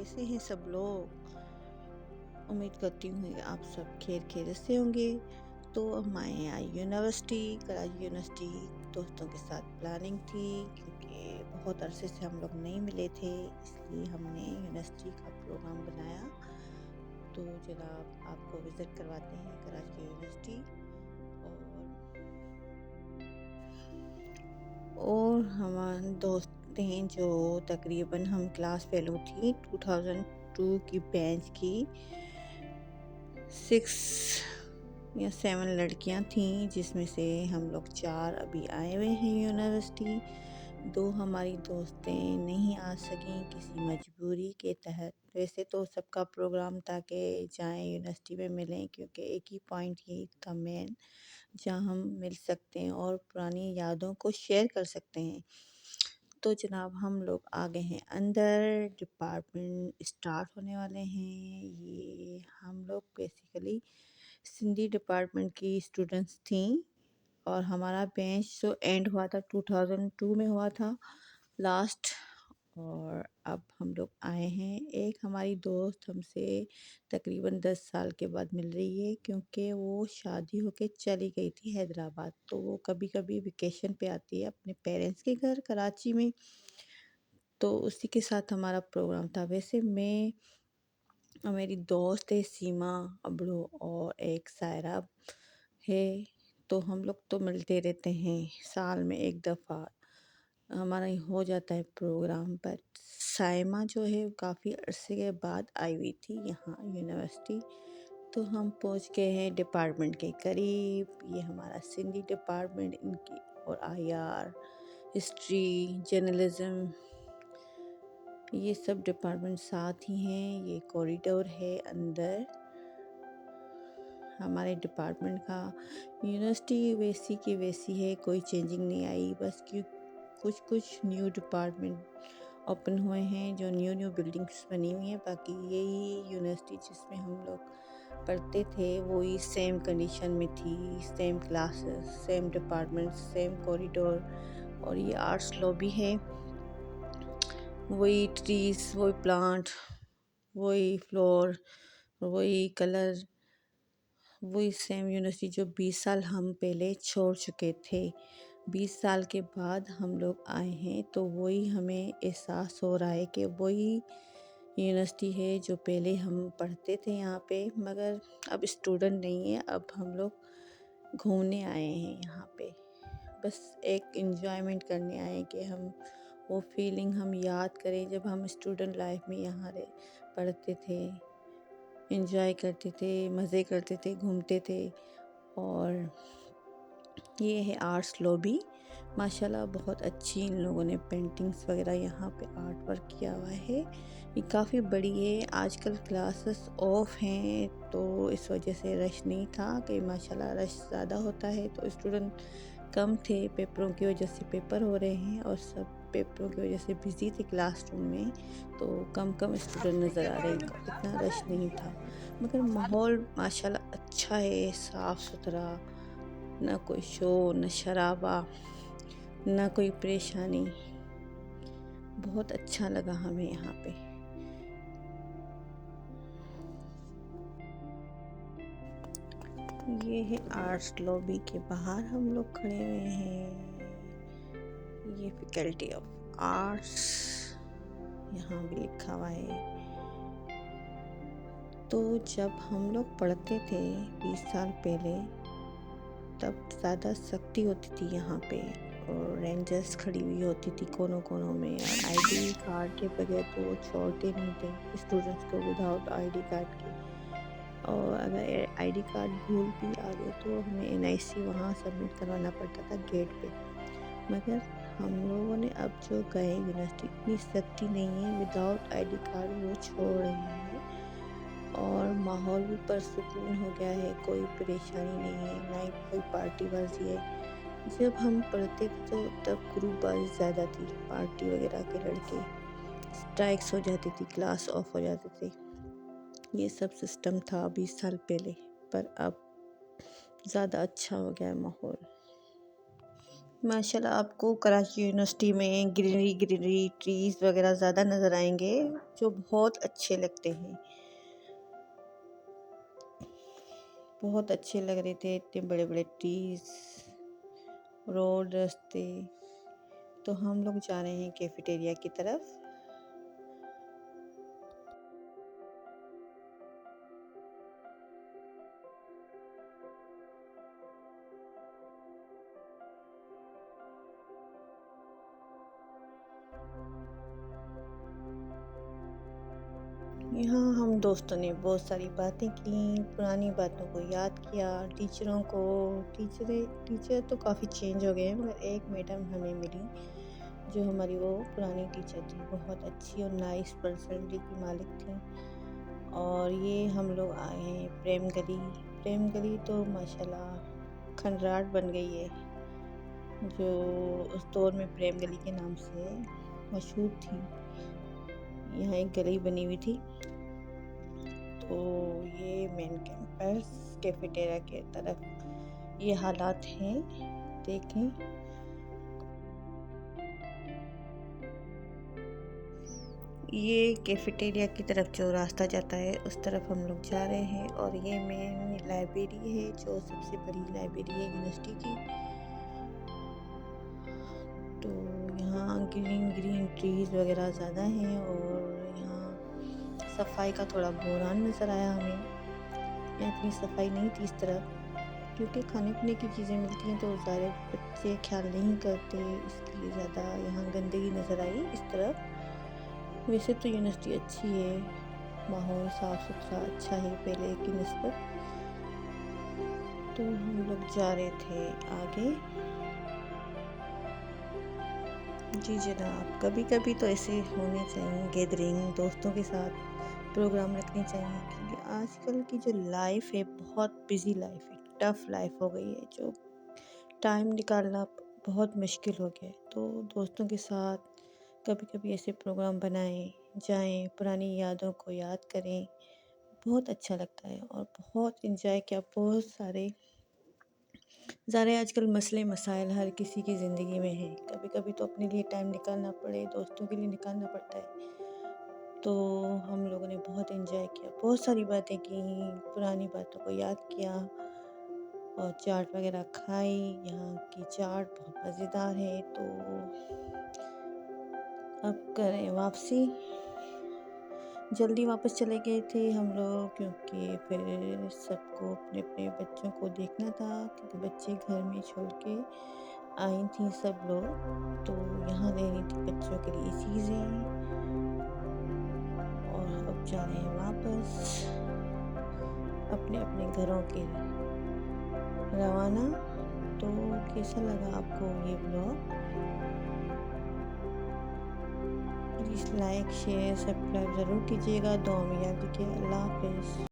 कैसे हैं सब लोग। उम्मीद करती हूँ कि आप सब खैरियत से होंगे। तो हम आए हैं यूनिवर्सिटी, कराची यूनिवर्सिटी। दोस्तों के साथ प्लानिंग थी क्योंकि बहुत अरसे से हम लोग नहीं मिले थे, इसलिए हमने यूनिवर्सिटी का प्रोग्राम बनाया। तो जनाब आपको विज़िट करवाते हैं कराची यूनिवर्सिटी। और हमारे दोस्त हैं जो तकरीबन हम क्लास फेलो थी 2002 की बैच की 6 या 7 लड़कियां थीं, जिसमें से हम लोग 4 अभी आए हुए हैं यूनिवर्सिटी। 2 हमारी दोस्तें नहीं आ सकें किसी मजबूरी के तहत। वैसे तो सबका प्रोग्राम था कि जाएं यूनिवर्सिटी में मिलें, क्योंकि एक ही पॉइंट यही था मेन जहाँ हम मिल सकते हैं और पुरानी यादों को शेयर कर सकते हैं। तो जनाब हम लोग आ गए हैं अंदर, डिपार्टमेंट स्टार्ट होने वाले हैं। ये हम लोग बेसिकली सिंधी डिपार्टमेंट की स्टूडेंट्स थी और हमारा बेंच जो एंड हुआ था 2002 में हुआ था लास्ट। और अब हम लोग आए हैं। एक हमारी दोस्त हमसे तकरीबन 10 साल के बाद मिल रही है, क्योंकि वो शादी होके चली गई थी हैदराबाद। तो वो कभी कभी वेकेशन पे आती है अपने पेरेंट्स के घर कराची में। तो उसी के साथ हमारा प्रोग्राम था। वैसे मैं और मेरी दोस्त है सीमा अबड़ो और एक सायरा है, तो हम लोग तो मिलते रहते हैं, साल में एक दफ़ा हमारा ही हो जाता है प्रोग्राम। पर साइमा जो है काफ़ी अरसे के बाद आई हुई थी यहाँ यूनिवर्सिटी। तो हम पहुँच गए हैं डिपार्टमेंट के करीब। ये हमारा सिंधी डिपार्टमेंट, इनकी और आईआर, हिस्ट्री, जर्नलिज़म, ये सब डिपार्टमेंट साथ ही हैं। ये कॉरिडोर है अंदर हमारे डिपार्टमेंट का। यूनिवर्सिटी वैसी की वैसी है, कोई चेंजिंग नहीं आई। बस कुछ न्यू डिपार्टमेंट ओपन हुए हैं, जो न्यू बिल्डिंग्स बनी हुई हैं। बाकी यही यूनिवर्सिटी जिसमें हम लोग पढ़ते थे वही सेम कंडीशन में थी, same classes, same department, same corridor. और ये आर्ट्स लॉबी है, वही ट्रीज, वही प्लांट, वही फ्लोर, वही कलर, वही सेम यूनिवर्सिटी जो 20 साल हम पहले छोड़ चुके थे। 20 साल के बाद हम लोग आए हैं, तो वही हमें एहसास हो रहा है कि वही यूनिवर्सिटी है जो पहले हम पढ़ते थे यहाँ पे। मगर अब स्टूडेंट नहीं है, अब हम लोग घूमने आए हैं यहाँ पे, बस एक एंजॉयमेंट करने आए हैं कि हम वो फीलिंग हम याद करें जब हम स्टूडेंट लाइफ में यहाँ पढ़ते थे, एंजॉय करते थे, मज़े करते थे, घूमते थे। और ये है आर्ट्स लॉबी, माशाल्लाह बहुत अच्छी इन लोगों ने पेंटिंग्स वगैरह यहाँ पे आर्ट वर्क किया हुआ है। ये काफ़ी बड़ी है। आजकल क्लासेस ऑफ हैं, तो इस वजह से रश नहीं था कि माशाल्लाह रश ज़्यादा होता है तो स्टूडेंट कम थे। पेपरों की वजह से पेपर हो रहे हैं और सब पेपरों की वजह से बिज़ी थे क्लासरूम में, तो कम स्टूडेंट नज़र आ रहे हैं, इतना रश नहीं था। मगर माहौल माशाल्लाह अच्छा है, साफ़ सुथरा, ना कोई शोर, न शराबा, ना कोई परेशानी। बहुत अच्छा लगा हमें यहाँ पे। ये है आर्ट्स लॉबी के बाहर हम लोग खड़े हुए हैं। ये फैकल्टी ऑफ आर्ट्स यहाँ भी लिखा हुआ है। तो जब हम लोग पढ़ते थे 20 साल पहले, तब ज़्यादा सख्ती होती थी यहाँ पे, और रेंजर्स खड़ी हुई होती थी कोनों कोनों में। और आईडी कार्ड के बगैर तो वो छोड़ते नहीं थे स्टूडेंट्स को विदाउट आईडी कार्ड के। और अगर आईडी कार्ड भूल भी आ गए तो हमें एनआईसी वहाँ सबमिट करवाना पड़ता था गेट पे। मगर हम लोगों ने अब जो गए यूनिवर्सिटी, इतनी सख्ती नहीं है, विदाउट आईडी कार्ड वो छोड़ रहे हैं। और माहौल भी परसुकून हो गया है, कोई परेशानी नहीं है, ना ही कोई पार्टी बाजी है। जब हम पढ़ते थे तो तब ग्रुप बाजी ज़्यादा थी, पार्टी वगैरह के लड़के, स्ट्राइक्स हो जाती थी, क्लास ऑफ हो जाते थे। ये सब सिस्टम था 20 साल पहले, पर अब ज़्यादा अच्छा हो गया है माहौल। ماشاءاللہ آپ کو کراچی یونیورسٹی میں گرینری ٹریز وغیرہ زیادہ نظر آئیں گے جو بہت اچھے لگتے ہیں، بہت اچھے لگ رہے تھے، اتنے بڑے بڑے ٹریز، روڈ، رستے۔ تو ہم لوگ جا رہے ہیں کیفیٹیریا کی طرف۔ یہاں ہم دوستوں نے بہت ساری باتیں کی، پرانی باتوں کو یاد کیا، ٹیچروں کو۔ ٹیچر تو کافی چینج ہو گئے ہیں، مگر ایک میڈم ہمیں ملی جو ہماری وہ پرانی ٹیچر تھی، بہت اچھی اور نائس پرسنالٹی کی مالک تھیں۔ اور یہ ہم لوگ آئے ہیں پریم گلی تو ماشاءاللہ کھنڈرات بن گئی ہے، جو اس دور میں پریم گلی کے نام سے مشہور تھی۔ یہاں ایک گلی بنی ہوئی تھی، تو یہ مین کیمپس کیفیٹیریا کے طرف یہ حالات ہیں، دیکھیں۔ یہ کیفیٹیریا کی طرف جو راستہ جاتا ہے اس طرف ہم لوگ جا رہے ہیں، اور یہ مین لائبریری ہے جو سب سے بڑی لائبریری ہے یونیورسٹی کی۔ تو یہاں گرین ٹریز وغیرہ زیادہ ہیں، اور یہاں صفائی کا تھوڑا بحران نظر آیا ہمیں، یہاں اتنی صفائی نہیں تھی اس طرف، کیونکہ کھانے پینے کی چیزیں ملتی ہیں تو ظاہر بچے خیال نہیں کرتے، اس لیے زیادہ یہاں گندگی نظر آئی اس طرف۔ ویسے تو یونیورسٹی اچھی ہے، ماحول صاف ستھرا اچھا ہے پہلے کی نسبت۔ تو ہم لوگ جا رہے تھے آگے۔ جی جناب، کبھی کبھی تو ایسے ہونے چاہیے گیدرنگ، دوستوں کے ساتھ پروگرام رکھنے چاہیے، کیونکہ آج کل کی جو لائف ہے بہت بزی لائف ہے، ٹف لائف ہو گئی ہے، جو ٹائم نکالنا بہت مشکل ہو گیا ہے۔ تو دوستوں کے ساتھ کبھی کبھی ایسے پروگرام بنائیں، جائیں، پرانی یادوں کو یاد کریں، بہت اچھا لگتا ہے، اور بہت انجوائے کیا، بہت سارے آج کل مسئلے مسائل ہر کسی کی زندگی میں ہیں، کبھی کبھی تو اپنے لیے ٹائم نکالنا پڑے، دوستوں کے لیے نکالنا پڑتا ہے۔ تو ہم لوگوں نے بہت انجوائے کیا، بہت ساری باتیں کی، پرانی باتوں کو یاد کیا، اور چاٹ وغیرہ کھائی۔ یہاں کی چاٹ بہت مزیدار ہے۔ تو اب کریں واپسی، جلدی واپس چلے گئے تھے ہم لوگ، کیونکہ پھر سب کو اپنے اپنے بچوں کو دیکھنا تھا، کیونکہ بچے گھر میں چھوڑ کے آئی تھیں سب لوگ، تو یہاں لینی تھی بچوں کے لیے چیزیں، اور اب جا رہے ہیں واپس اپنے اپنے گھروں کے روانہ۔ تو کیسا لگا آپ کو یہ blog? Please like, share, subscribe ضرور کیجیے گا، دعا میں یاد رکھیے۔ اللہ حافظ۔